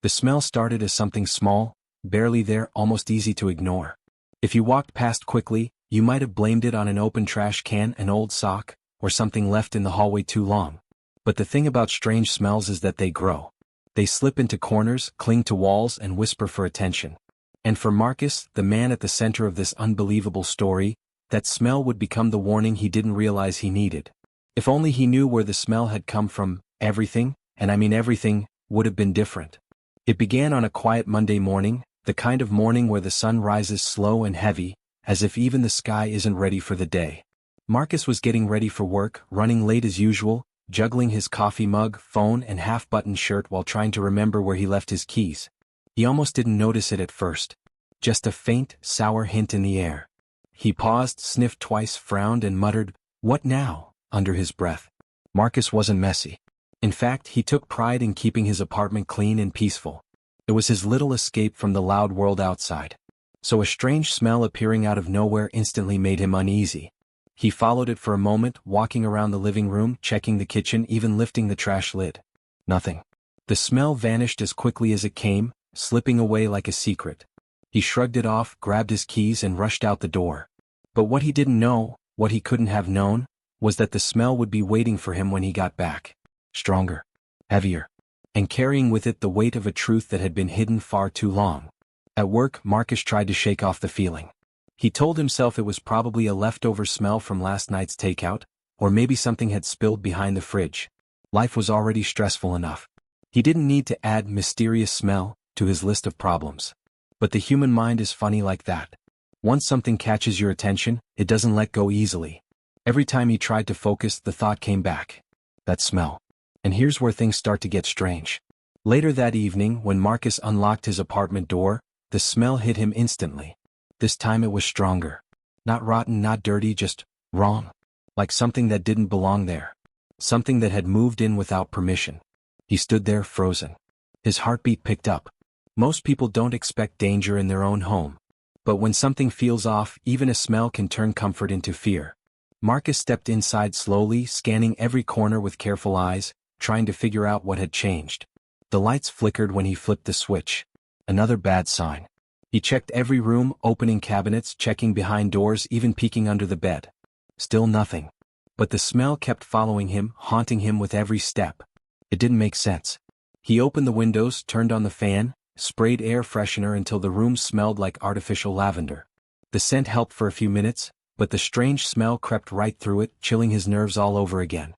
The smell started as something small, barely there, almost easy to ignore. If you walked past quickly, you might have blamed it on an open trash can, an old sock, or something left in the hallway too long. But the thing about strange smells is that they grow. They slip into corners, cling to walls, and whisper for attention. And for Marcus, the man at the center of this unbelievable story, that smell would become the warning he didn't realize he needed. If only he knew where the smell had come from, everything, and I mean everything, would have been different. It began on a quiet Monday morning, the kind of morning where the sun rises slow and heavy, as if even the sky isn't ready for the day. Marcus was getting ready for work, running late as usual, juggling his coffee mug, phone, and half-buttoned shirt while trying to remember where he left his keys. He almost didn't notice it at first. Just a faint, sour hint in the air. He paused, sniffed twice, frowned, and muttered, "What now?" under his breath. Marcus wasn't messy. In fact, he took pride in keeping his apartment clean and peaceful. It was his little escape from the loud world outside. So a strange smell appearing out of nowhere instantly made him uneasy. He followed it for a moment, walking around the living room, checking the kitchen, even lifting the trash lid. Nothing. The smell vanished as quickly as it came, slipping away like a secret. He shrugged it off, grabbed his keys, and rushed out the door. But what he didn't know, what he couldn't have known, was that the smell would be waiting for him when he got back. Stronger. Heavier. And carrying with it the weight of a truth that had been hidden far too long. At work, Marcus tried to shake off the feeling. He told himself it was probably a leftover smell from last night's takeout, or maybe something had spilled behind the fridge. Life was already stressful enough. He didn't need to add mysterious smell to his list of problems. But the human mind is funny like that. Once something catches your attention, it doesn't let go easily. Every time he tried to focus, the thought came back. That smell. And here's where things start to get strange. Later that evening, when Marcus unlocked his apartment door, the smell hit him instantly. This time it was stronger. Not rotten, not dirty, just wrong. Like something that didn't belong there. Something that had moved in without permission. He stood there, frozen. His heartbeat picked up. Most people don't expect danger in their own home. But when something feels off, even a smell can turn comfort into fear. Marcus stepped inside slowly, scanning every corner with careful eyes, trying to figure out what had changed. The lights flickered when he flipped the switch. Another bad sign. He checked every room, opening cabinets, checking behind doors, even peeking under the bed. Still nothing. But the smell kept following him, haunting him with every step. It didn't make sense. He opened the windows, turned on the fan, sprayed air freshener until the room smelled like artificial lavender. The scent helped for a few minutes, but the strange smell crept right through it, chilling his nerves all over again.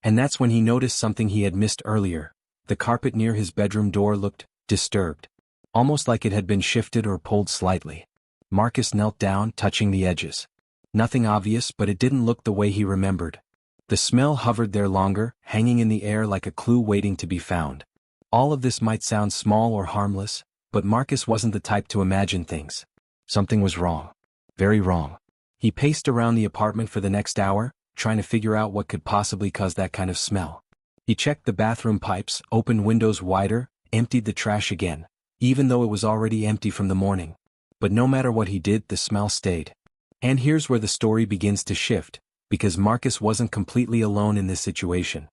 And that's when he noticed something he had missed earlier. The carpet near his bedroom door looked disturbed. Almost like it had been shifted or pulled slightly. Marcus knelt down, touching the edges. Nothing obvious, but it didn't look the way he remembered. The smell hovered there longer, hanging in the air like a clue waiting to be found. All of this might sound small or harmless, but Marcus wasn't the type to imagine things. Something was wrong. Very wrong. He paced around the apartment for the next hour, trying to figure out what could possibly cause that kind of smell. He checked the bathroom pipes, opened windows wider, emptied the trash again, even though it was already empty from the morning. But no matter what he did, the smell stayed. And here's where the story begins to shift, because Marcus wasn't completely alone in this situation.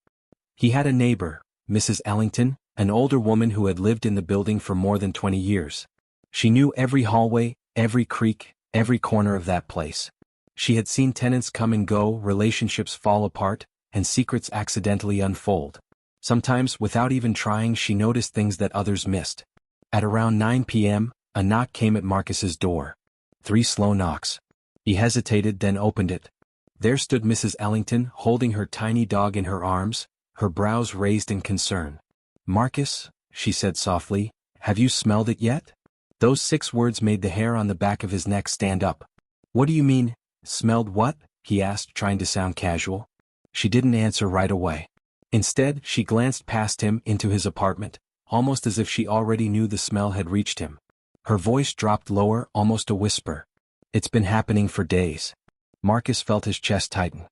He had a neighbor, Mrs. Ellington, an older woman who had lived in the building for more than 20 years. She knew every hallway, every creak, every corner of that place. She had seen tenants come and go, relationships fall apart, and secrets accidentally unfold. Sometimes, without even trying, she noticed things that others missed. At around 9 p.m., a knock came at Marcus's door. 3 slow knocks. He hesitated, then opened it. There stood Mrs. Ellington, holding her tiny dog in her arms, her brows raised in concern. "Marcus," she said softly, "have you smelled it yet?" Those 6 words made the hair on the back of his neck stand up. "What do you mean, smelled what?" he asked, trying to sound casual. She didn't answer right away. Instead, she glanced past him into his apartment, almost as if she already knew the smell had reached him. Her voice dropped lower, almost a whisper. "It's been happening for days." Marcus felt his chest tighten.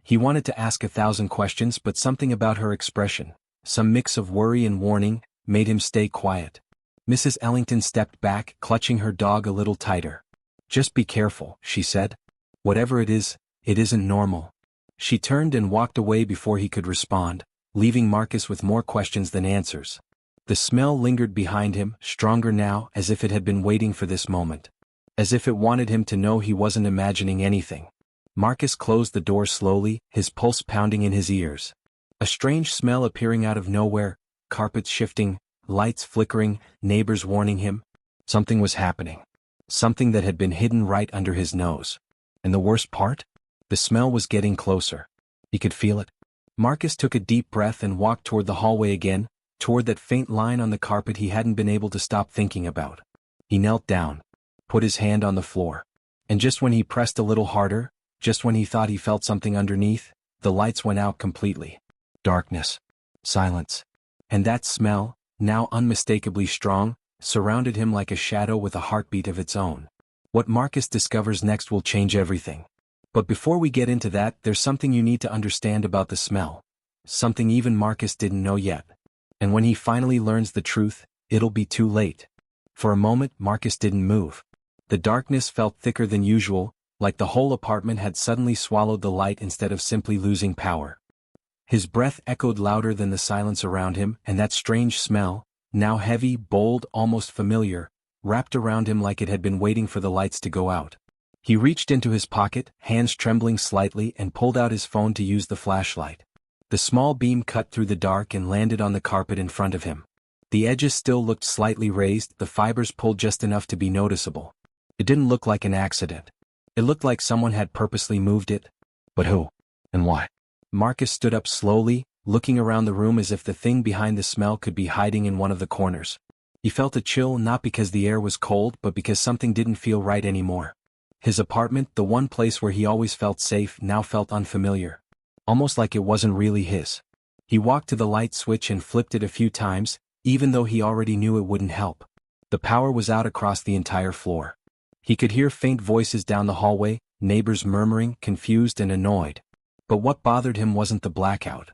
He wanted to ask 1,000 questions, but something about her expression, some mix of worry and warning, made him stay quiet. Mrs. Ellington stepped back, clutching her dog a little tighter. "Just be careful," she said. "Whatever it isn't normal." She turned and walked away before he could respond, leaving Marcus with more questions than answers. The smell lingered behind him, stronger now, as if it had been waiting for this moment. As if it wanted him to know he wasn't imagining anything. Marcus closed the door slowly, his pulse pounding in his ears. A strange smell appearing out of nowhere, carpets shifting, lights flickering, neighbors warning him. Something was happening. Something that had been hidden right under his nose. And the worst part? The smell was getting closer. He could feel it. Marcus took a deep breath and walked toward the hallway again, toward that faint line on the carpet he hadn't been able to stop thinking about. He knelt down, put his hand on the floor. And just when he pressed a little harder, just when he thought he felt something underneath, the lights went out completely. Darkness. Silence. And that smell, now unmistakably strong, surrounded him like a shadow with a heartbeat of its own. What Marcus discovers next will change everything. But before we get into that, there's something you need to understand about the smell. Something even Marcus didn't know yet. And when he finally learns the truth, it'll be too late. For a moment, Marcus didn't move. The darkness felt thicker than usual, like the whole apartment had suddenly swallowed the light instead of simply losing power. His breath echoed louder than the silence around him, and that strange smell, now heavy, bold, almost familiar, wrapped around him like it had been waiting for the lights to go out. He reached into his pocket, hands trembling slightly, and pulled out his phone to use the flashlight. The small beam cut through the dark and landed on the carpet in front of him. The edges still looked slightly raised, the fibers pulled just enough to be noticeable. It didn't look like an accident. It looked like someone had purposely moved it. But who? And why? Marcus stood up slowly, looking around the room as if the thing behind the smell could be hiding in one of the corners. He felt a chill not because the air was cold but because something didn't feel right anymore. His apartment, the one place where he always felt safe, now felt unfamiliar. Almost like it wasn't really his. He walked to the light switch and flipped it a few times, even though he already knew it wouldn't help. The power was out across the entire floor. He could hear faint voices down the hallway, neighbors murmuring, confused and annoyed. But what bothered him wasn't the blackout.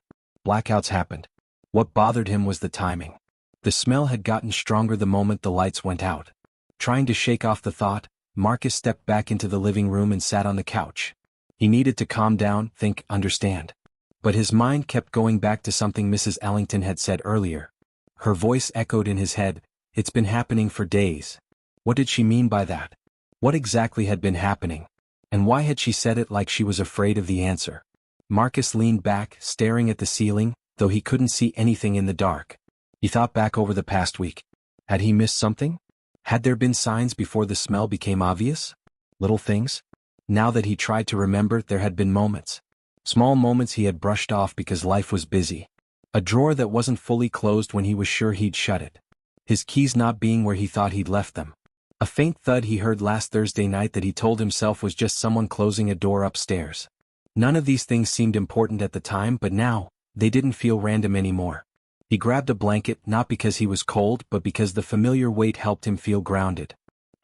Blackouts happened. What bothered him was the timing. The smell had gotten stronger the moment the lights went out. Trying to shake off the thought, Marcus stepped back into the living room and sat on the couch. He needed to calm down, think, understand. But his mind kept going back to something Mrs. Ellington had said earlier. Her voice echoed in his head, "It's been happening for days." What did she mean by that? What exactly had been happening? And why had she said it like she was afraid of the answer? Marcus leaned back, staring at the ceiling, though he couldn't see anything in the dark. He thought back over the past week. Had he missed something? Had there been signs before the smell became obvious? Little things? Now that he tried to remember, there had been moments. Small moments he had brushed off because life was busy. A drawer that wasn't fully closed when he was sure he'd shut it. His keys not being where he thought he'd left them. A faint thud he heard last Thursday night that he told himself was just someone closing a door upstairs. None of these things seemed important at the time, but now, they didn't feel random anymore. He grabbed a blanket, not because he was cold but because the familiar weight helped him feel grounded.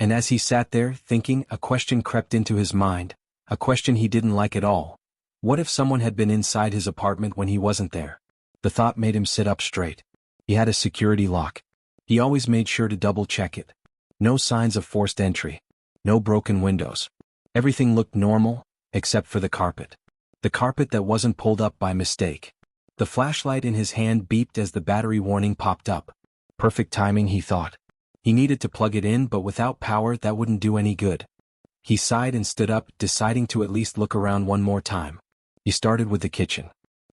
And as he sat there, thinking, a question crept into his mind, a question he didn't like at all. What if someone had been inside his apartment when he wasn't there? The thought made him sit up straight. He had a security lock. He always made sure to double-check it. No signs of forced entry. No broken windows. Everything looked normal, except for the carpet. The carpet that wasn't pulled up by mistake. The flashlight in his hand beeped as the battery warning popped up. Perfect timing, he thought. He needed to plug it in, but without power that wouldn't do any good. He sighed and stood up, deciding to at least look around one more time. He started with the kitchen.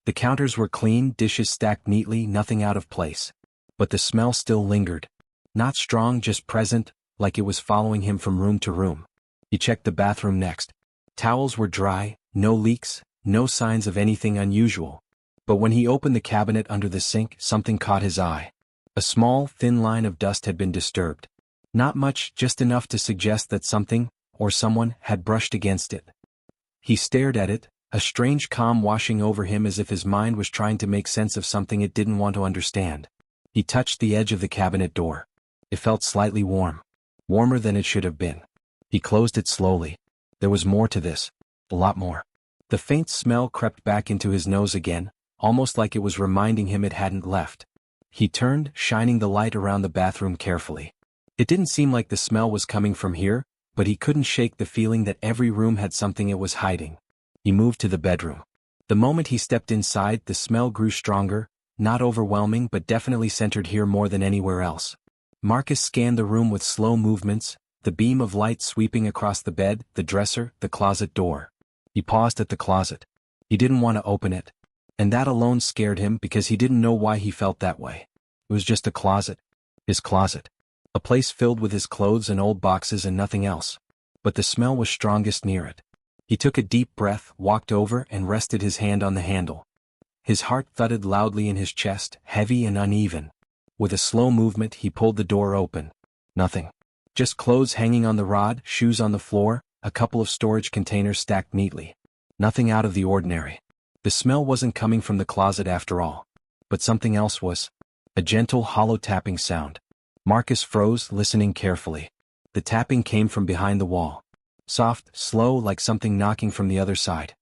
The counters were clean, dishes stacked neatly, nothing out of place. But the smell still lingered. Not strong, just present, like it was following him from room to room. He checked the bathroom next. Towels were dry, no leaks, no signs of anything unusual. But when he opened the cabinet under the sink, something caught his eye. A small, thin line of dust had been disturbed. Not much, just enough to suggest that something, or someone, had brushed against it. He stared at it, a strange calm washing over him as if his mind was trying to make sense of something it didn't want to understand. He touched the edge of the cabinet door. It felt slightly warm. Warmer than it should have been. He closed it slowly. There was more to this. A lot more. The faint smell crept back into his nose again, almost like it was reminding him it hadn't left. He turned, shining the light around the bathroom carefully. It didn't seem like the smell was coming from here, but he couldn't shake the feeling that every room had something it was hiding. He moved to the bedroom. The moment he stepped inside, the smell grew stronger, not overwhelming but definitely centered here more than anywhere else. Marcus scanned the room with slow movements, the beam of light sweeping across the bed, the dresser, the closet door. He paused at the closet. He didn't want to open it. And that alone scared him because he didn't know why he felt that way. It was just a closet. His closet. A place filled with his clothes and old boxes and nothing else. But the smell was strongest near it. He took a deep breath, walked over and rested his hand on the handle. His heart thudded loudly in his chest, heavy and uneven. With a slow movement he pulled the door open. Nothing. Just clothes hanging on the rod, shoes on the floor, a couple of storage containers stacked neatly. Nothing out of the ordinary. The smell wasn't coming from the closet after all. But something else was. A gentle, hollow tapping sound. Marcus froze, listening carefully. The tapping came from behind the wall. Soft, slow, like something knocking from the other side.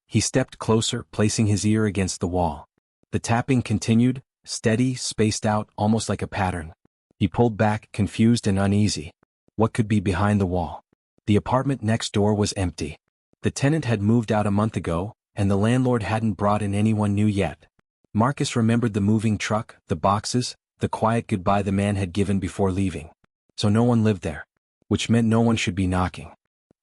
He stepped closer, placing his ear against the wall. The tapping continued, steady, spaced out, almost like a pattern. He pulled back, confused and uneasy. What could be behind the wall? The apartment next door was empty. The tenant had moved out a month ago, and the landlord hadn't brought in anyone new yet. Marcus remembered the moving truck, the boxes, the quiet goodbye the man had given before leaving. So no one lived there. Which meant no one should be knocking.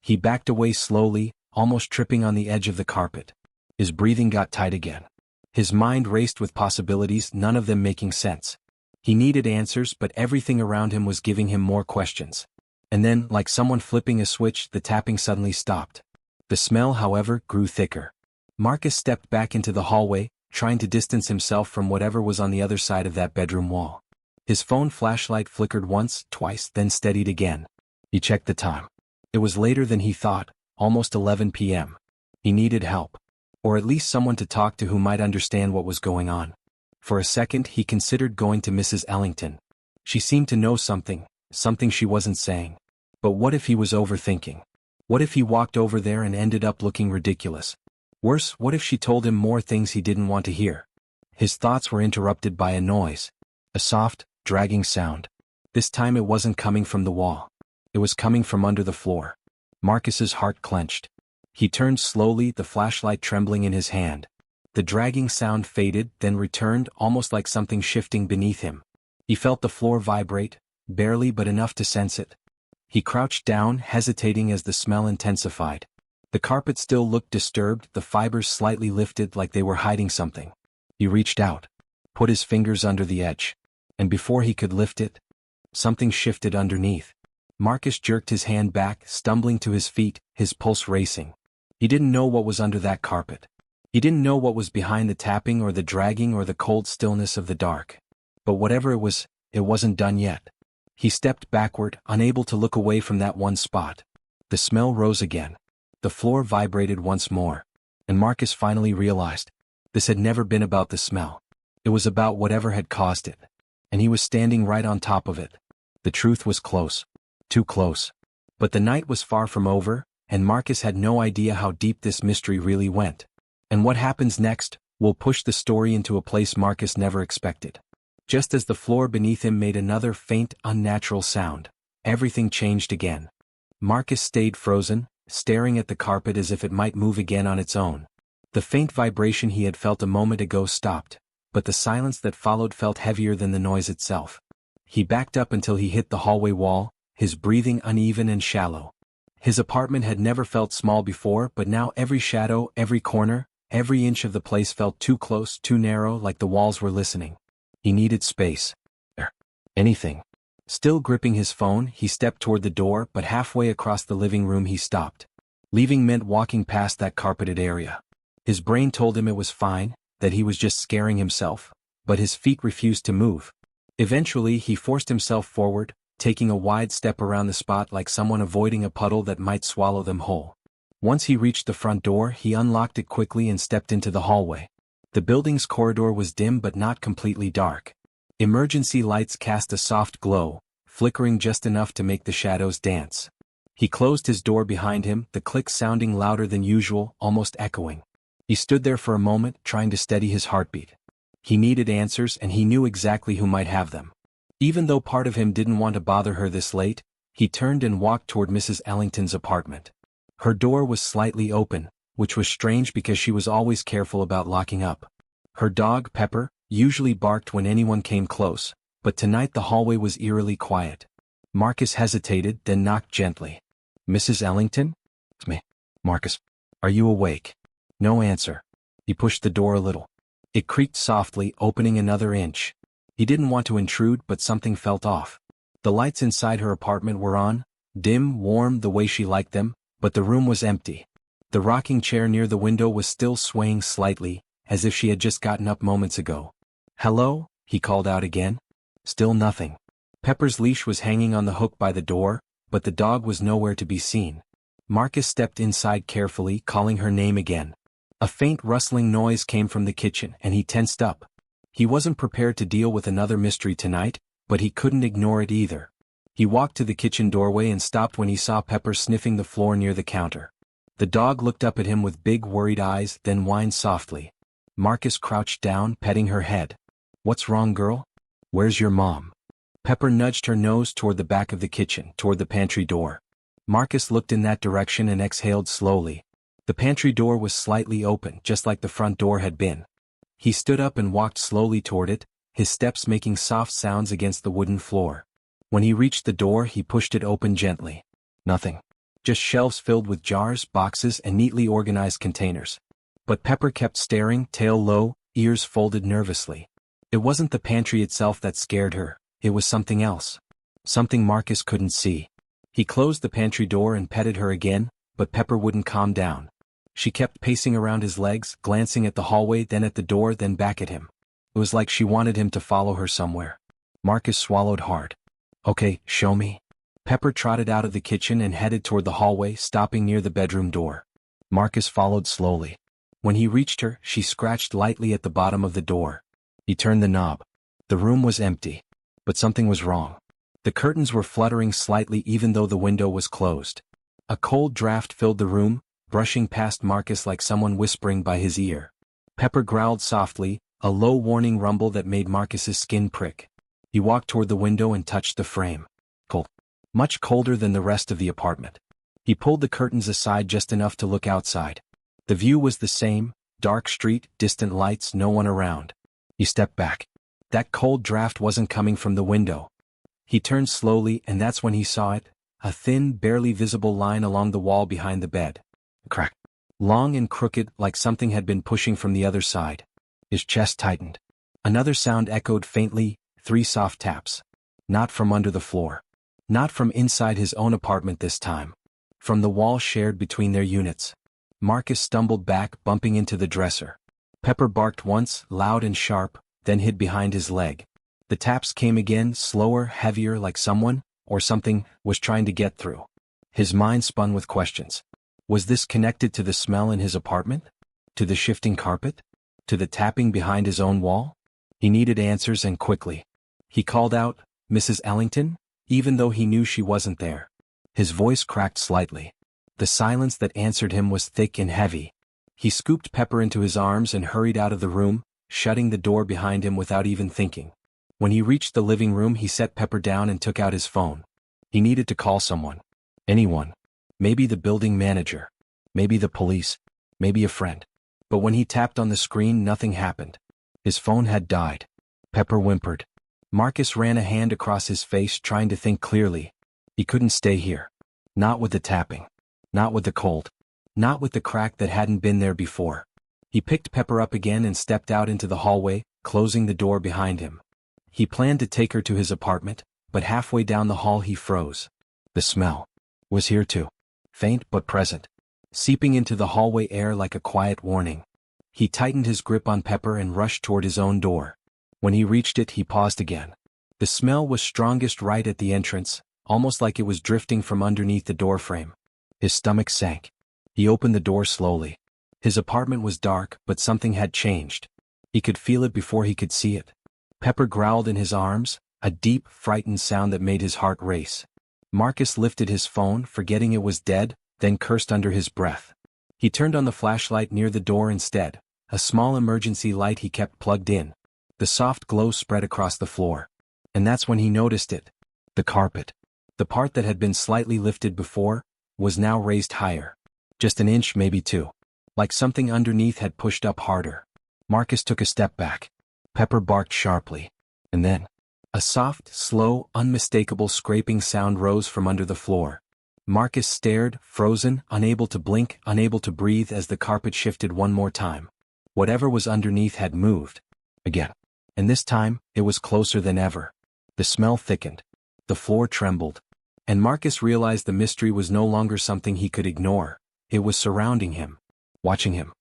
He backed away slowly, almost tripping on the edge of the carpet. His breathing got tight again. His mind raced with possibilities, none of them making sense. He needed answers, but everything around him was giving him more questions. And then, like someone flipping a switch, the tapping suddenly stopped. The smell, however, grew thicker. Marcus stepped back into the hallway, trying to distance himself from whatever was on the other side of that bedroom wall. His phone flashlight flickered once, twice, then steadied again. He checked the time. It was later than he thought, almost 11 p.m. He needed help. Or at least someone to talk to who might understand what was going on. For a second he considered going to Mrs. Ellington. She seemed to know something she wasn't saying. But what if he was overthinking? What if he walked over there and ended up looking ridiculous? Worse, what if she told him more things he didn't want to hear? His thoughts were interrupted by a noise. A soft, dragging sound. This time it wasn't coming from the wall. It was coming from under the floor. Marcus's heart clenched. He turned slowly, the flashlight trembling in his hand. The dragging sound faded, then returned, almost like something shifting beneath him. He felt the floor vibrate, barely but enough to sense it. He crouched down, hesitating as the smell intensified. The carpet still looked disturbed, the fibers slightly lifted like they were hiding something. He reached out, put his fingers under the edge. And before he could lift it, something shifted underneath. Marcus jerked his hand back, stumbling to his feet, his pulse racing. He didn't know what was under that carpet. He didn't know what was behind the tapping or the dragging or the cold stillness of the dark. But whatever it was, it wasn't done yet. He stepped backward, unable to look away from that one spot. The smell rose again. The floor vibrated once more. And Marcus finally realized. This had never been about the smell. It was about whatever had caused it. And he was standing right on top of it. The truth was close. Too close. But the night was far from over, and Marcus had no idea how deep this mystery really went. And what happens next will push the story into a place Marcus never expected. Just as the floor beneath him made another faint, unnatural sound, everything changed again. Marcus stayed frozen, staring at the carpet as if it might move again on its own. The faint vibration he had felt a moment ago stopped, but the silence that followed felt heavier than the noise itself. He backed up until he hit the hallway wall, his breathing uneven and shallow. His apartment had never felt small before, but now every shadow, every corner, every inch of the place felt too close, too narrow, like the walls were listening. He needed space. Anything. Still gripping his phone, he stepped toward the door, but halfway across the living room he stopped. Leaving meant walking past that carpeted area. His brain told him it was fine, that he was just scaring himself, but his feet refused to move. Eventually he forced himself forward, taking a wide step around the spot like someone avoiding a puddle that might swallow them whole. Once he reached the front door, he unlocked it quickly and stepped into the hallway. The building's corridor was dim but not completely dark. Emergency lights cast a soft glow, flickering just enough to make the shadows dance. He closed his door behind him, the click sounding louder than usual, almost echoing. He stood there for a moment, trying to steady his heartbeat. He needed answers, and he knew exactly who might have them. Even though part of him didn't want to bother her this late, he turned and walked toward Mrs. Ellington's apartment. Her door was slightly open, which was strange because she was always careful about locking up. Her dog, Pepper, usually barked when anyone came close, but tonight the hallway was eerily quiet. Marcus hesitated, then knocked gently. "Mrs. Ellington?" "It's me." "Marcus, are you awake?" No answer. He pushed the door a little. It creaked softly, opening another inch. He didn't want to intrude, but something felt off. The lights inside her apartment were on, dim, warm the way she liked them, but the room was empty. The rocking chair near the window was still swaying slightly, as if she had just gotten up moments ago. "Hello?" he called out again. Still nothing. Pepper's leash was hanging on the hook by the door, but the dog was nowhere to be seen. Marcus stepped inside carefully, calling her name again. A faint rustling noise came from the kitchen, and he tensed up. He wasn't prepared to deal with another mystery tonight, but he couldn't ignore it either. He walked to the kitchen doorway and stopped when he saw Pepper sniffing the floor near the counter. The dog looked up at him with big worried eyes, then whined softly. Marcus crouched down, petting her head. "What's wrong, girl? Where's your mom?" Pepper nudged her nose toward the back of the kitchen, toward the pantry door. Marcus looked in that direction and exhaled slowly. The pantry door was slightly open, just like the front door had been. He stood up and walked slowly toward it, his steps making soft sounds against the wooden floor. When he reached the door, he pushed it open gently. Nothing. Just shelves filled with jars, boxes, and neatly organized containers. But Pepper kept staring, tail low, ears folded nervously. It wasn't the pantry itself that scared her, it was something else. Something Marcus couldn't see. He closed the pantry door and petted her again, but Pepper wouldn't calm down. She kept pacing around his legs, glancing at the hallway, then at the door, then back at him. It was like she wanted him to follow her somewhere. Marcus swallowed hard. "Okay, show me." Pepper trotted out of the kitchen and headed toward the hallway, stopping near the bedroom door. Marcus followed slowly. When he reached her, she scratched lightly at the bottom of the door. He turned the knob. The room was empty. But something was wrong. The curtains were fluttering slightly even though the window was closed. A cold draft filled the room, brushing past Marcus like someone whispering by his ear. Pepper growled softly, a low warning rumble that made Marcus's skin prick. He walked toward the window and touched the frame. Cold. Much colder than the rest of the apartment. He pulled the curtains aside just enough to look outside. The view was the same, dark street, distant lights, no one around. He stepped back. That cold draft wasn't coming from the window. He turned slowly, and that's when he saw it, a thin, barely visible line along the wall behind the bed. Crack. Long and crooked, like something had been pushing from the other side. His chest tightened. Another sound echoed faintly, 3 soft taps. Not from under the floor. Not from inside his own apartment this time. From the wall shared between their units. Marcus stumbled back, bumping into the dresser. Pepper barked once, loud and sharp, then hid behind his leg. The taps came again, slower, heavier, like someone, or something, was trying to get through. His mind spun with questions. Was this connected to the smell in his apartment? To the shifting carpet? To the tapping behind his own wall? He needed answers, and quickly. He called out, "Mrs. Ellington?" even though he knew she wasn't there. His voice cracked slightly. The silence that answered him was thick and heavy. He scooped Pepper into his arms and hurried out of the room, shutting the door behind him without even thinking. When he reached the living room, he set Pepper down and took out his phone. He needed to call someone. Anyone. Maybe the building manager. Maybe the police. Maybe a friend. But when he tapped on the screen, nothing happened. His phone had died. Pepper whimpered. Marcus ran a hand across his face, trying to think clearly. He couldn't stay here. Not with the tapping. Not with the cold. Not with the crack that hadn't been there before. He picked Pepper up again and stepped out into the hallway, closing the door behind him. He planned to take her to his apartment, but halfway down the hall he froze. The smell was here too. Faint but present. Seeping into the hallway air like a quiet warning. He tightened his grip on Pepper and rushed toward his own door. When he reached it, he paused again. The smell was strongest right at the entrance, almost like it was drifting from underneath the doorframe. His stomach sank. He opened the door slowly. His apartment was dark, but something had changed. He could feel it before he could see it. Pepper growled in his arms, a deep, frightened sound that made his heart race. Marcus lifted his phone, forgetting it was dead, then cursed under his breath. He turned on the flashlight near the door instead, a small emergency light he kept plugged in. The soft glow spread across the floor. And that's when he noticed it. The carpet. The part that had been slightly lifted before, was now raised higher. Just an inch, maybe 2. Like something underneath had pushed up harder. Marcus took a step back. Pepper barked sharply. And then, a soft, slow, unmistakable scraping sound rose from under the floor. Marcus stared, frozen, unable to blink, unable to breathe as the carpet shifted one more time. Whatever was underneath had moved. Again. And this time, it was closer than ever. The smell thickened. The floor trembled. And Marcus realized the mystery was no longer something he could ignore. It was surrounding him. Watching him.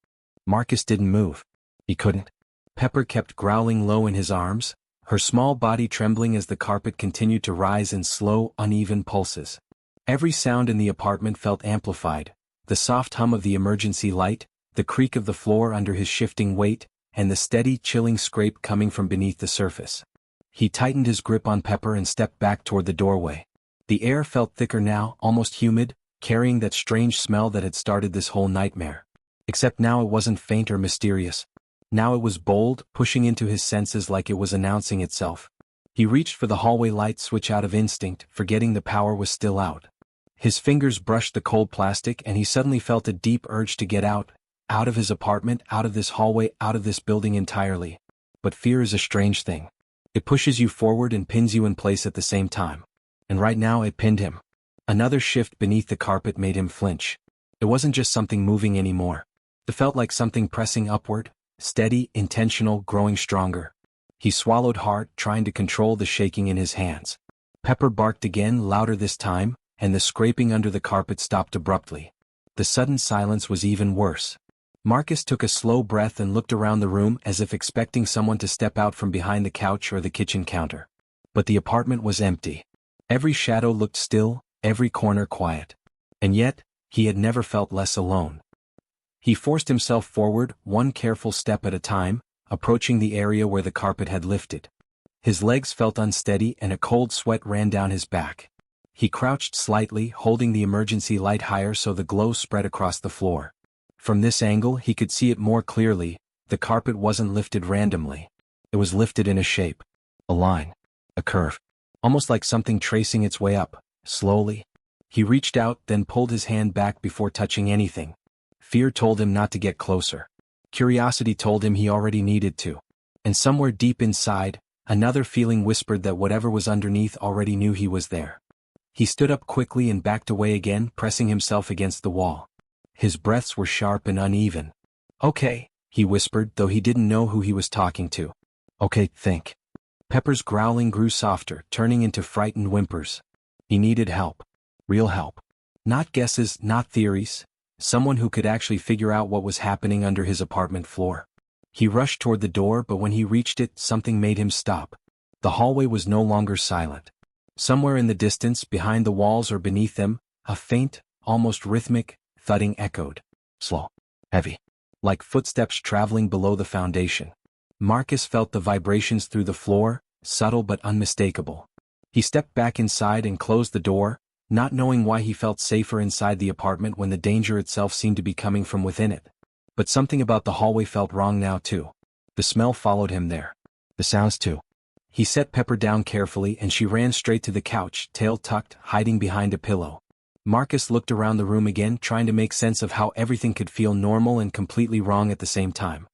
Marcus didn't move. He couldn't. Pepper kept growling low in his arms, her small body trembling as the carpet continued to rise in slow, uneven pulses. Every sound in the apartment felt amplified, the soft hum of the emergency light, the creak of the floor under his shifting weight, and the steady, chilling scrape coming from beneath the surface. He tightened his grip on Pepper and stepped back toward the doorway. The air felt thicker now, almost humid, carrying that strange smell that had started this whole nightmare. Except now it wasn't faint or mysterious. Now it was bold, pushing into his senses like it was announcing itself. He reached for the hallway light switch out of instinct, forgetting the power was still out. His fingers brushed the cold plastic and he suddenly felt a deep urge to get out of his apartment, out of this hallway, out of this building entirely. But fear is a strange thing. It pushes you forward and pins you in place at the same time. And right now it pinned him. Another shift beneath the carpet made him flinch. It wasn't just something moving anymore. It felt like something pressing upward. Steady, intentional, growing stronger. He swallowed hard, trying to control the shaking in his hands. Pepper barked again, louder this time, and the scraping under the carpet stopped abruptly. The sudden silence was even worse. Marcus took a slow breath and looked around the room as if expecting someone to step out from behind the couch or the kitchen counter. But the apartment was empty. Every shadow looked still, every corner quiet. And yet, he had never felt less alone. He forced himself forward, one careful step at a time, approaching the area where the carpet had lifted. His legs felt unsteady and a cold sweat ran down his back. He crouched slightly, holding the emergency light higher so the glow spread across the floor. From this angle he could see it more clearly. The carpet wasn't lifted randomly. It was lifted in a shape. A line. A curve. Almost like something tracing its way up, slowly. He reached out, then pulled his hand back before touching anything. Fear told him not to get closer. Curiosity told him he already needed to. And somewhere deep inside, another feeling whispered that whatever was underneath already knew he was there. He stood up quickly and backed away again, pressing himself against the wall. His breaths were sharp and uneven. "Okay," he whispered, though he didn't know who he was talking to. "Okay, think." Pepper's growling grew softer, turning into frightened whimpers. He needed help. Real help. Not guesses, not theories. Someone who could actually figure out what was happening under his apartment floor. He rushed toward the door, but when he reached it, something made him stop. The hallway was no longer silent. Somewhere in the distance, behind the walls or beneath them, a faint, almost rhythmic, thudding echoed. Slow. Heavy. Like footsteps traveling below the foundation. Marcus felt the vibrations through the floor, subtle but unmistakable. He stepped back inside and closed the door, not knowing why he felt safer inside the apartment when the danger itself seemed to be coming from within it. But something about the hallway felt wrong now too. The smell followed him there. The sounds too. He set Pepper down carefully and she ran straight to the couch, tail tucked, hiding behind a pillow. Marcus looked around the room again, trying to make sense of how everything could feel normal and completely wrong at the same time.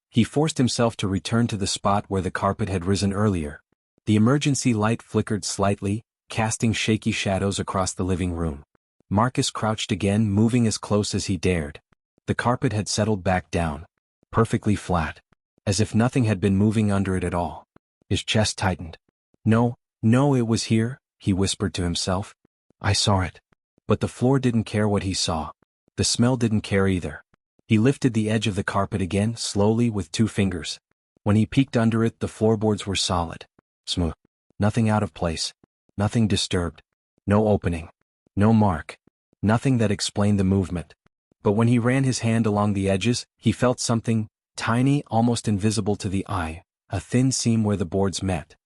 He forced himself to return to the spot where the carpet had risen earlier. The emergency light flickered slightly, casting shaky shadows across the living room. Marcus crouched again, moving as close as he dared. The carpet had settled back down. Perfectly flat. As if nothing had been moving under it at all. His chest tightened. No, it was here, he whispered to himself. I saw it. But the floor didn't care what he saw. The smell didn't care either. He lifted the edge of the carpet again, slowly with 2 fingers. When he peeked under it, the floorboards were solid. Smooth. Nothing out of place. Nothing disturbed. No opening. No mark. Nothing that explained the movement. But when he ran his hand along the edges, he felt something, tiny, almost invisible to the eye, a thin seam where the boards met.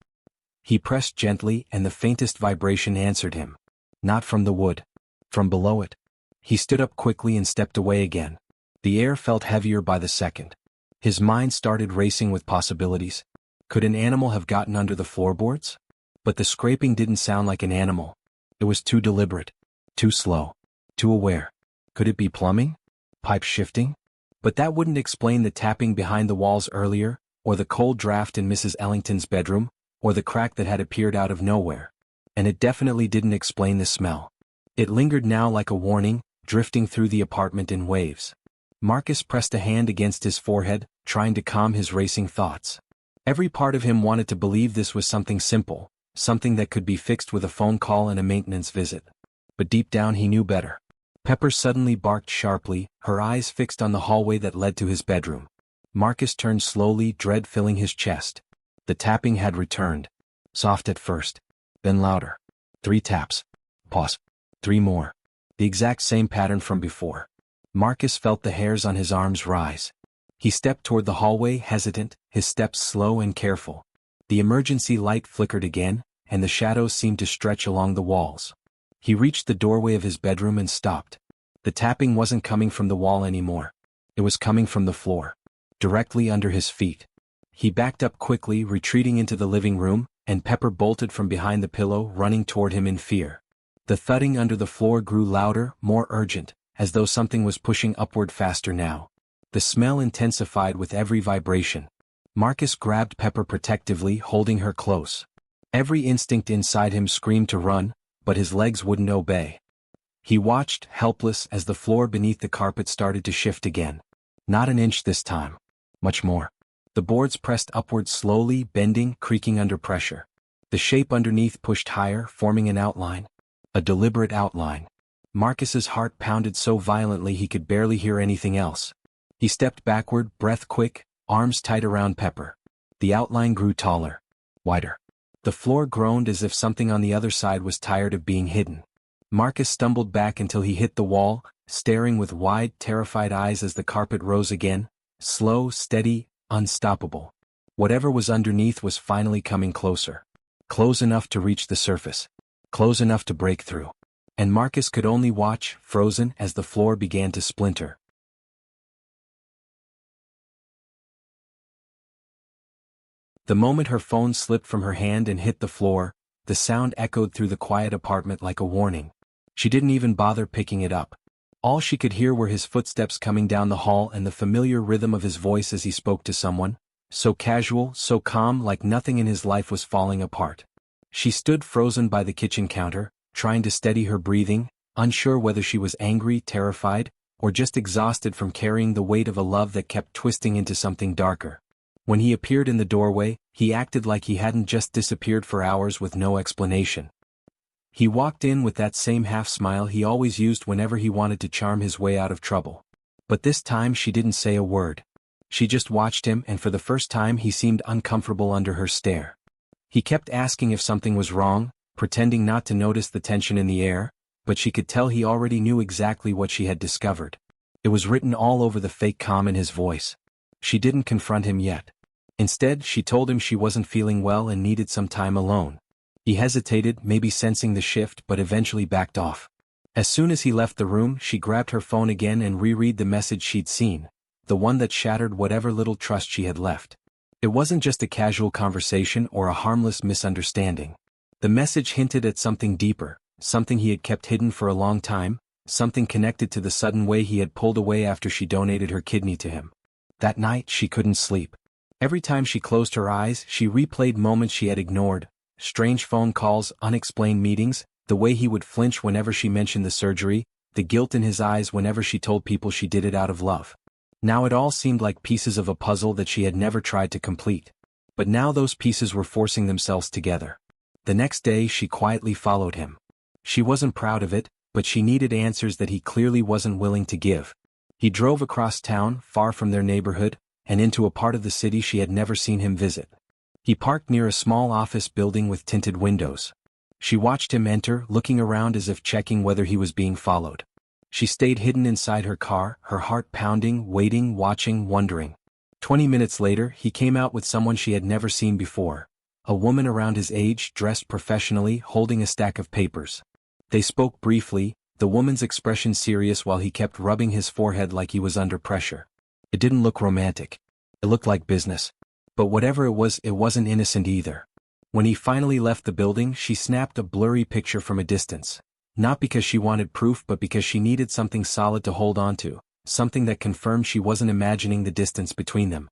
He pressed gently and the faintest vibration answered him. Not from the wood. From below it. He stood up quickly and stepped away again. The air felt heavier by the second. His mind started racing with possibilities. Could an animal have gotten under the floorboards? But the scraping didn't sound like an animal. It was too deliberate. Too slow. Too aware. Could it be plumbing? Pipes shifting? But that wouldn't explain the tapping behind the walls earlier, or the cold draft in Mrs. Ellington's bedroom, or the crack that had appeared out of nowhere. And it definitely didn't explain the smell. It lingered now like a warning, drifting through the apartment in waves. Marcus pressed a hand against his forehead, trying to calm his racing thoughts. Every part of him wanted to believe this was something simple, something that could be fixed with a phone call and a maintenance visit. But deep down he knew better. Pepper suddenly barked sharply, her eyes fixed on the hallway that led to his bedroom. Marcus turned slowly, dread filling his chest. The tapping had returned. Soft at first. Then louder. 3 taps. Pause. 3 more. The exact same pattern from before. Marcus felt the hairs on his arms rise. He stepped toward the hallway, hesitant, his steps slow and careful. The emergency light flickered again, and the shadows seemed to stretch along the walls. He reached the doorway of his bedroom and stopped. The tapping wasn't coming from the wall anymore. It was coming from the floor. Directly under his feet. He backed up quickly, retreating into the living room, and Pepper bolted from behind the pillow, running toward him in fear. The thudding under the floor grew louder, more urgent, as though something was pushing upward faster now. The smell intensified with every vibration. Marcus grabbed Pepper protectively, holding her close. Every instinct inside him screamed to run, but his legs wouldn't obey. He watched, helpless, as the floor beneath the carpet started to shift again. Not an inch this time. Much more. The boards pressed upward slowly, bending, creaking under pressure. The shape underneath pushed higher, forming an outline. A deliberate outline. Marcus's heart pounded so violently he could barely hear anything else. He stepped backward, breath quick, arms tight around Pepper. The outline grew taller. Wider. The floor groaned as if something on the other side was tired of being hidden. Marcus stumbled back until he hit the wall, staring with wide, terrified eyes as the carpet rose again, slow, steady, unstoppable. Whatever was underneath was finally coming closer. Close enough to reach the surface. Close enough to break through. And Marcus could only watch, frozen, as the floor began to splinter. The moment her phone slipped from her hand and hit the floor, the sound echoed through the quiet apartment like a warning. She didn't even bother picking it up. All she could hear were his footsteps coming down the hall and the familiar rhythm of his voice as he spoke to someone, so casual, so calm, like nothing in his life was falling apart. She stood frozen by the kitchen counter, trying to steady her breathing, unsure whether she was angry, terrified, or just exhausted from carrying the weight of a love that kept twisting into something darker. When he appeared in the doorway, he acted like he hadn't just disappeared for hours with no explanation. He walked in with that same half-smile he always used whenever he wanted to charm his way out of trouble. But this time she didn't say a word. She just watched him, and for the first time he seemed uncomfortable under her stare. He kept asking if something was wrong, pretending not to notice the tension in the air, but she could tell he already knew exactly what she had discovered. It was written all over the fake calm in his voice. She didn't confront him yet. Instead, she told him she wasn't feeling well and needed some time alone. He hesitated, maybe sensing the shift, but eventually backed off. As soon as he left the room, she grabbed her phone again and reread the message she'd seen, the one that shattered whatever little trust she had left. It wasn't just a casual conversation or a harmless misunderstanding. The message hinted at something deeper, something he had kept hidden for a long time, something connected to the sudden way he had pulled away after she donated her kidney to him. That night, she couldn't sleep. Every time she closed her eyes, she replayed moments she had ignored, strange phone calls, unexplained meetings, the way he would flinch whenever she mentioned the surgery, the guilt in his eyes whenever she told people she did it out of love. Now it all seemed like pieces of a puzzle that she had never tried to complete. But now those pieces were forcing themselves together. The next day she quietly followed him. She wasn't proud of it, but she needed answers that he clearly wasn't willing to give. He drove across town, far from their neighborhood, and into a part of the city she had never seen him visit. He parked near a small office building with tinted windows. She watched him enter, looking around as if checking whether he was being followed. She stayed hidden inside her car, her heart pounding, waiting, watching, wondering. 20 minutes later, he came out with someone she had never seen before. A woman around his age, dressed professionally, holding a stack of papers. They spoke briefly, the woman's expression serious while he kept rubbing his forehead like he was under pressure. It didn't look romantic. It looked like business. But whatever it wasn't innocent either. When he finally left the building, she snapped a blurry picture from a distance. Not because she wanted proof, but because she needed something solid to hold on to, something that confirmed she wasn't imagining the distance between them.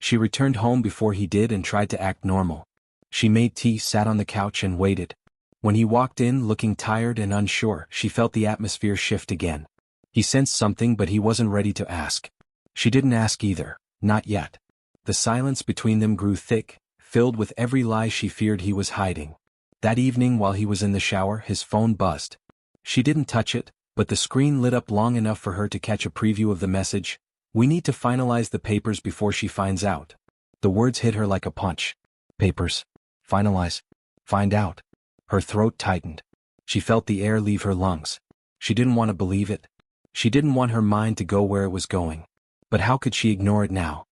She returned home before he did and tried to act normal. She made tea, sat on the couch and waited. When he walked in looking tired and unsure, she felt the atmosphere shift again. He sensed something but he wasn't ready to ask. She didn't ask either, not yet. The silence between them grew thick, filled with every lie she feared he was hiding. That evening while he was in the shower, his phone buzzed. She didn't touch it, but the screen lit up long enough for her to catch a preview of the message. "We need to finalize the papers before she finds out." The words hit her like a punch. Papers. Finalize. Find out. Her throat tightened. She felt the air leave her lungs. She didn't want to believe it. She didn't want her mind to go where it was going. But how could she ignore it now?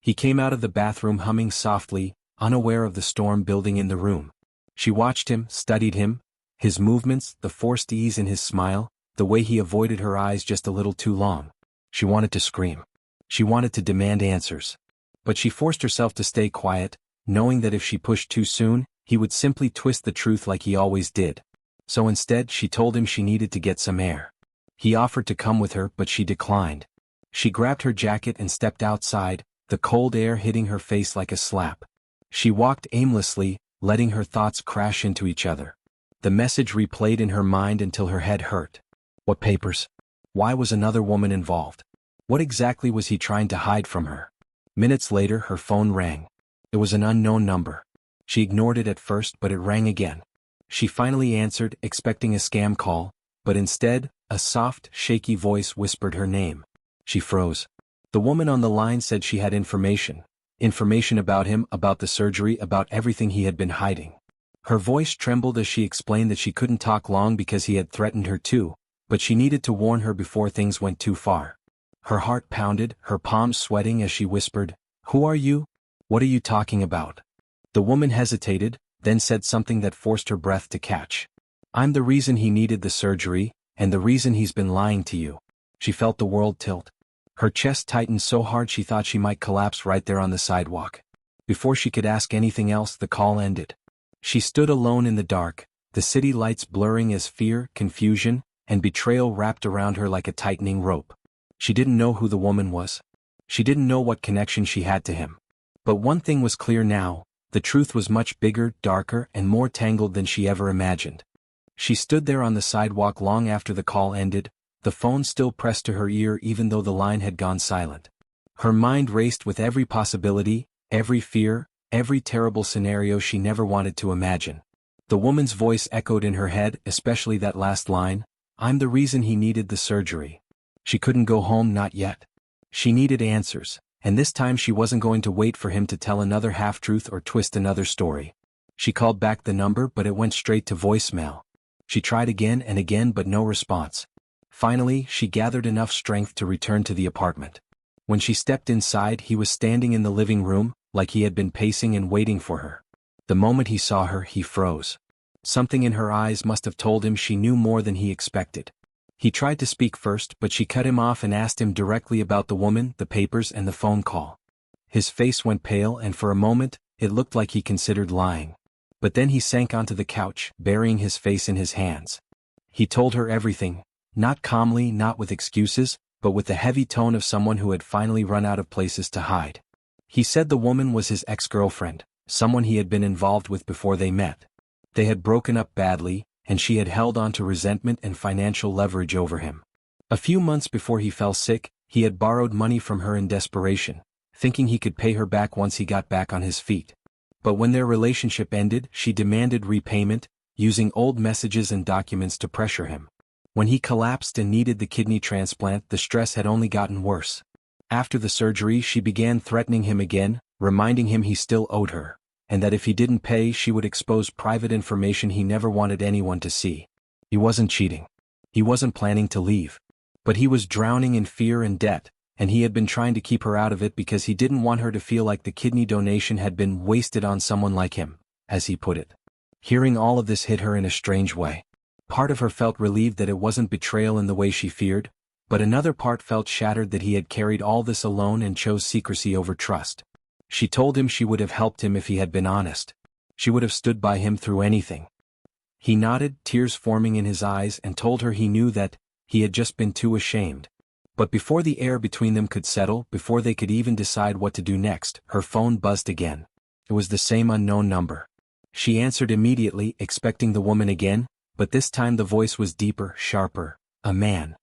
He came out of the bathroom humming softly, unaware of the storm building in the room. She watched him, studied him, his movements, the forced ease in his smile, the way he avoided her eyes just a little too long. She wanted to scream. She wanted to demand answers. But she forced herself to stay quiet, knowing that if she pushed too soon, he would simply twist the truth like he always did. So instead she told him she needed to get some air. He offered to come with her but she declined. She grabbed her jacket and stepped outside, the cold air hitting her face like a slap. She walked aimlessly, letting her thoughts crash into each other. The message replayed in her mind until her head hurt. What papers? Why was another woman involved? What exactly was he trying to hide from her? Minutes later her phone rang. It was an unknown number. She ignored it at first but it rang again. She finally answered, expecting a scam call, but instead, a soft, shaky voice whispered her name. She froze. The woman on the line said she had information. Information about him, about the surgery, about everything he had been hiding. Her voice trembled as she explained that she couldn't talk long because he had threatened her too, but she needed to warn her before things went too far. Her heart pounded, her palms sweating as she whispered, "Who are you? What are you talking about?" The woman hesitated, then said something that forced her breath to catch. "I'm the reason he needed the surgery, and the reason he's been lying to you." She felt the world tilt. Her chest tightened so hard she thought she might collapse right there on the sidewalk. Before she could ask anything else, the call ended. She stood alone in the dark, the city lights blurring as fear, confusion, and betrayal wrapped around her like a tightening rope. She didn't know who the woman was. She didn't know what connection she had to him. But one thing was clear now, the truth was much bigger, darker, and more tangled than she ever imagined. She stood there on the sidewalk long after the call ended, the phone still pressed to her ear even though the line had gone silent. Her mind raced with every possibility, every fear, every terrible scenario she never wanted to imagine. The woman's voice echoed in her head, especially that last line, "I'm the reason he needed the surgery." She couldn't go home, not yet. She needed answers, and this time she wasn't going to wait for him to tell another half-truth or twist another story. She called back the number but it went straight to voicemail. She tried again and again but no response. Finally, she gathered enough strength to return to the apartment. When she stepped inside, he was standing in the living room, like he had been pacing and waiting for her. The moment he saw her, he froze. Something in her eyes must have told him she knew more than he expected. He tried to speak first, but she cut him off and asked him directly about the woman, the papers, and the phone call. His face went pale and for a moment, it looked like he considered lying. But then he sank onto the couch, burying his face in his hands. He told her everything, not calmly, not with excuses, but with the heavy tone of someone who had finally run out of places to hide. He said the woman was his ex-girlfriend, someone he had been involved with before they met. They had broken up badly, and she had held on to resentment and financial leverage over him. A few months before he fell sick, he had borrowed money from her in desperation, thinking he could pay her back once he got back on his feet. But when their relationship ended, she demanded repayment, using old messages and documents to pressure him. When he collapsed and needed the kidney transplant, the stress had only gotten worse. After the surgery, she began threatening him again, reminding him he still owed her, and that if he didn't pay, she would expose private information he never wanted anyone to see. He wasn't cheating. He wasn't planning to leave. But he was drowning in fear and debt, and he had been trying to keep her out of it because he didn't want her to feel like the kidney donation had been wasted on someone like him, as he put it. Hearing all of this hit her in a strange way. Part of her felt relieved that it wasn't betrayal in the way she feared, but another part felt shattered that he had carried all this alone and chose secrecy over trust. She told him she would have helped him if he had been honest. She would have stood by him through anything. He nodded, tears forming in his eyes, and told her he knew that he had just been too ashamed. But before the air between them could settle, before they could even decide what to do next, her phone buzzed again. It was the same unknown number. She answered immediately, expecting the woman again, but this time the voice was deeper, sharper. A man.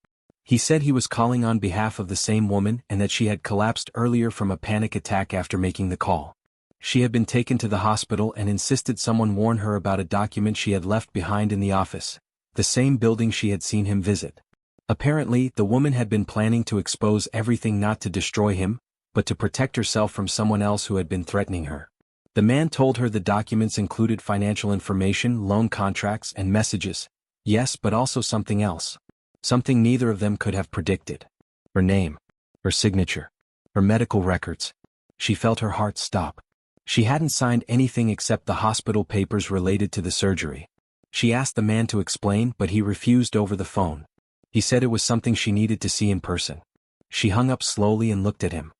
He said he was calling on behalf of the same woman and that she had collapsed earlier from a panic attack after making the call. She had been taken to the hospital and insisted someone warn her about a document she had left behind in the office, the same building she had seen him visit. Apparently, the woman had been planning to expose everything, not to destroy him, but to protect herself from someone else who had been threatening her. The man told her the documents included financial information, loan contracts, and messages. Yes, but also something else. Something neither of them could have predicted. Her name. Her signature. Her medical records. She felt her heart stop. She hadn't signed anything except the hospital papers related to the surgery. She asked the man to explain, but he refused over the phone. He said it was something she needed to see in person. She hung up slowly and looked at him.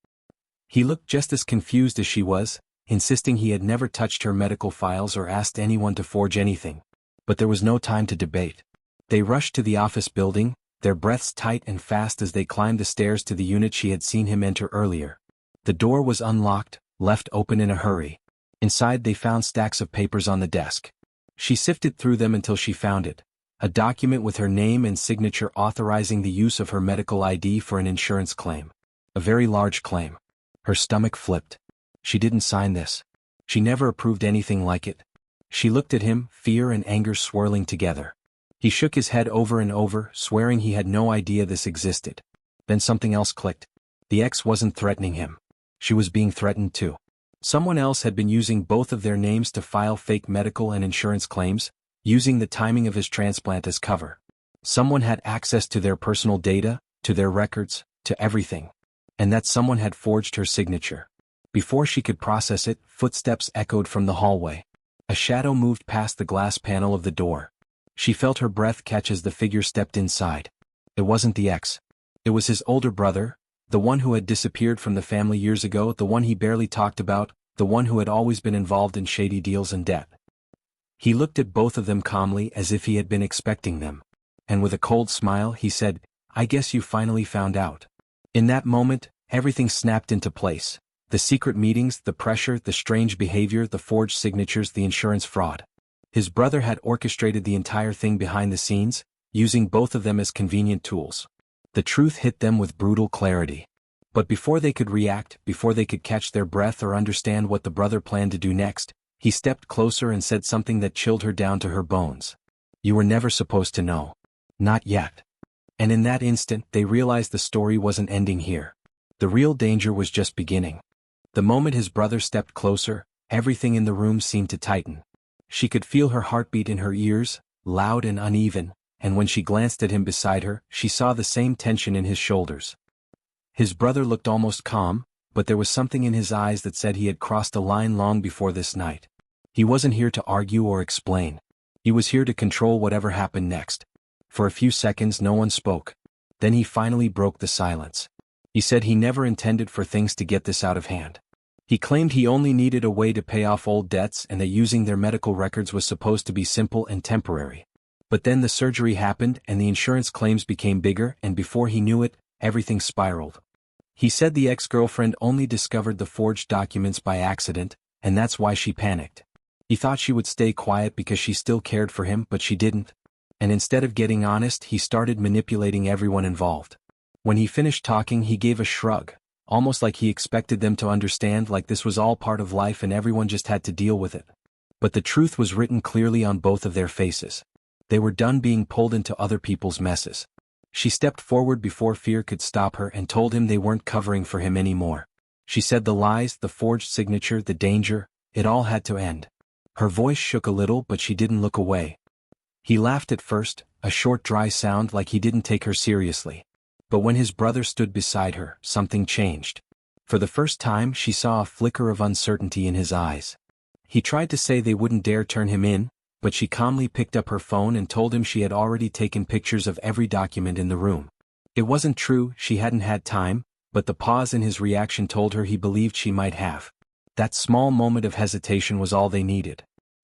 He looked just as confused as she was, insisting he had never touched her medical files or asked anyone to forge anything. But there was no time to debate. They rushed to the office building, their breaths tight and fast as they climbed the stairs to the unit she had seen him enter earlier. The door was unlocked, left open in a hurry. Inside they found stacks of papers on the desk. She sifted through them until she found it. A document with her name and signature authorizing the use of her medical ID for an insurance claim. A very large claim. Her stomach flipped. She didn't sign this. She never approved anything like it. She looked at him, fear and anger swirling together. He shook his head over and over, swearing he had no idea this existed. Then something else clicked. The ex wasn't threatening him. She was being threatened too. Someone else had been using both of their names to file fake medical and insurance claims, using the timing of his transplant as cover. Someone had access to their personal data, to their records, to everything. And that someone had forged her signature. Before she could process it, footsteps echoed from the hallway. A shadow moved past the glass panel of the door. She felt her breath catch as the figure stepped inside. It wasn't the ex. It was his older brother, the one who had disappeared from the family years ago, the one he barely talked about, the one who had always been involved in shady deals and debt. He looked at both of them calmly as if he had been expecting them. And with a cold smile he said, "I guess you finally found out." In that moment, everything snapped into place. The secret meetings, the pressure, the strange behavior, the forged signatures, the insurance fraud. His brother had orchestrated the entire thing behind the scenes, using both of them as convenient tools. The truth hit them with brutal clarity. But before they could react, before they could catch their breath or understand what the brother planned to do next, he stepped closer and said something that chilled her down to her bones. "You were never supposed to know. Not yet." And in that instant they realized the story wasn't ending here. The real danger was just beginning. The moment his brother stepped closer, everything in the room seemed to tighten. She could feel her heartbeat in her ears, loud and uneven, and when she glanced at him beside her, she saw the same tension in his shoulders. His brother looked almost calm, but there was something in his eyes that said he had crossed a line long before this night. He wasn't here to argue or explain. He was here to control whatever happened next. For a few seconds no one spoke. Then he finally broke the silence. He said he never intended for things to get this out of hand. He claimed he only needed a way to pay off old debts and that using their medical records was supposed to be simple and temporary. But then the surgery happened and the insurance claims became bigger, and before he knew it, everything spiraled. He said the ex-girlfriend only discovered the forged documents by accident, and that's why she panicked. He thought she would stay quiet because she still cared for him, but she didn't. And instead of getting honest, he started manipulating everyone involved. When he finished talking, he gave a shrug, almost like he expected them to understand, like this was all part of life and everyone just had to deal with it. But the truth was written clearly on both of their faces. They were done being pulled into other people's messes. She stepped forward before fear could stop her and told him they weren't covering for him anymore. She said the lies, the forged signature, the danger, it all had to end. Her voice shook a little, but she didn't look away. He laughed at first, a short dry sound like he didn't take her seriously. But when his brother stood beside her, something changed. For the first time she saw a flicker of uncertainty in his eyes. He tried to say they wouldn't dare turn him in, but she calmly picked up her phone and told him she had already taken pictures of every document in the room. It wasn't true, she hadn't had time, but the pause in his reaction told her he believed she might have. That small moment of hesitation was all they needed.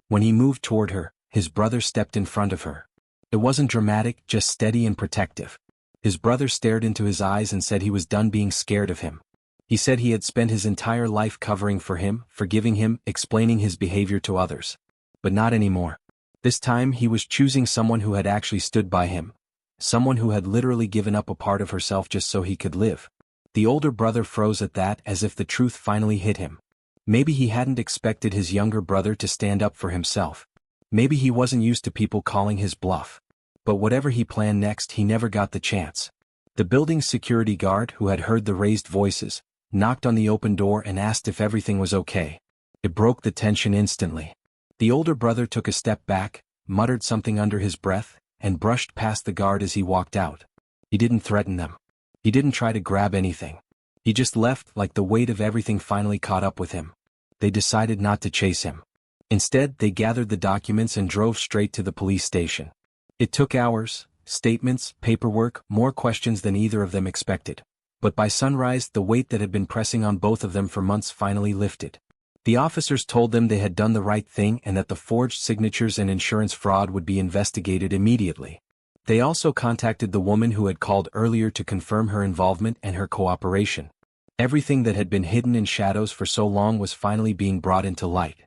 When he moved toward her, his brother stepped in front of her. It wasn't dramatic, just steady and protective. His brother stared into his eyes and said he was done being scared of him. He said he had spent his entire life covering for him, forgiving him, explaining his behavior to others. But not anymore. This time he was choosing someone who had actually stood by him. Someone who had literally given up a part of herself just so he could live. The older brother froze at that, as if the truth finally hit him. Maybe he hadn't expected his younger brother to stand up for himself. Maybe he wasn't used to people calling his bluff. But whatever he planned next, he never got the chance. The building's security guard, who had heard the raised voices, knocked on the open door and asked if everything was okay. It broke the tension instantly. The older brother took a step back, muttered something under his breath, and brushed past the guard as he walked out. He didn't threaten them. He didn't try to grab anything. He just left like the weight of everything finally caught up with him. They decided not to chase him. Instead, they gathered the documents and drove straight to the police station. It took hours, statements, paperwork, more questions than either of them expected. But by sunrise, the weight that had been pressing on both of them for months finally lifted. The officers told them they had done the right thing and that the forged signatures and insurance fraud would be investigated immediately. They also contacted the woman who had called earlier to confirm her involvement and her cooperation. Everything that had been hidden in shadows for so long was finally being brought into light.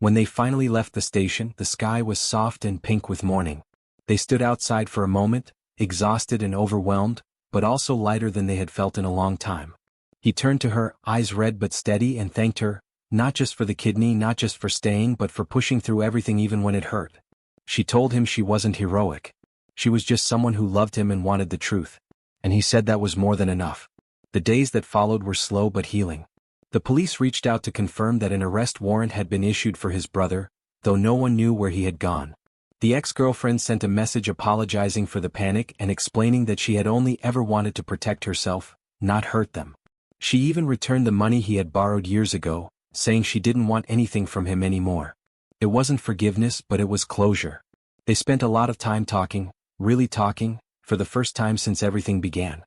When they finally left the station, the sky was soft and pink with morning. They stood outside for a moment, exhausted and overwhelmed, but also lighter than they had felt in a long time. He turned to her, eyes red but steady, and thanked her, not just for the kidney, not just for staying, but for pushing through everything even when it hurt. She told him she wasn't heroic. She was just someone who loved him and wanted the truth. And he said that was more than enough. The days that followed were slow but healing. The police reached out to confirm that an arrest warrant had been issued for his brother, though no one knew where he had gone. The ex-girlfriend sent a message apologizing for the panic and explaining that she had only ever wanted to protect herself, not hurt them. She even returned the money he had borrowed years ago, saying she didn't want anything from him anymore. It wasn't forgiveness, but it was closure. They spent a lot of time talking, really talking, for the first time since everything began.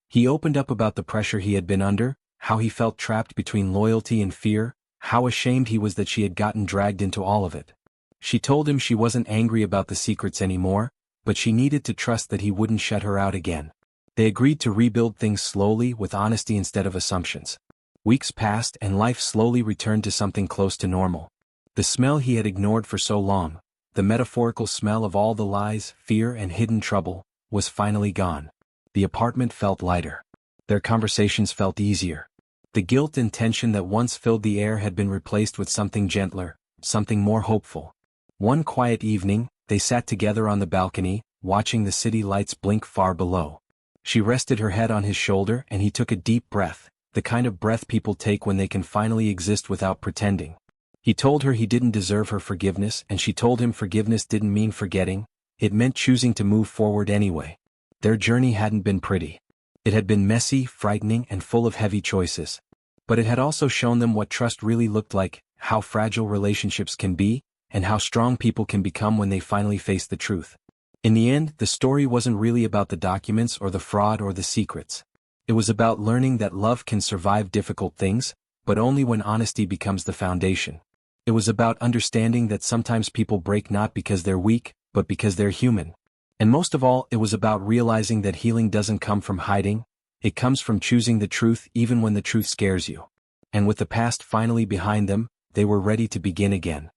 He opened up about the pressure he had been under, how he felt trapped between loyalty and fear, how ashamed he was that she had gotten dragged into all of it. She told him she wasn't angry about the secrets anymore, but she needed to trust that he wouldn't shut her out again. They agreed to rebuild things slowly, with honesty instead of assumptions. Weeks passed and life slowly returned to something close to normal. The smell he had ignored for so long, the metaphorical smell of all the lies, fear, and hidden trouble, was finally gone. The apartment felt lighter. Their conversations felt easier. The guilt and tension that once filled the air had been replaced with something gentler, something more hopeful. One quiet evening, they sat together on the balcony, watching the city lights blink far below. She rested her head on his shoulder and he took a deep breath, the kind of breath people take when they can finally exist without pretending. He told her he didn't deserve her forgiveness, and she told him forgiveness didn't mean forgetting, it meant choosing to move forward anyway. Their journey hadn't been pretty. It had been messy, frightening, and full of heavy choices. But it had also shown them what trust really looked like, how fragile relationships can be, and how strong people can become when they finally face the truth. In the end, the story wasn't really about the documents or the fraud or the secrets. It was about learning that love can survive difficult things, but only when honesty becomes the foundation. It was about understanding that sometimes people break not because they're weak, but because they're human. And most of all, it was about realizing that healing doesn't come from hiding, it comes from choosing the truth even when the truth scares you. And with the past finally behind them, they were ready to begin again.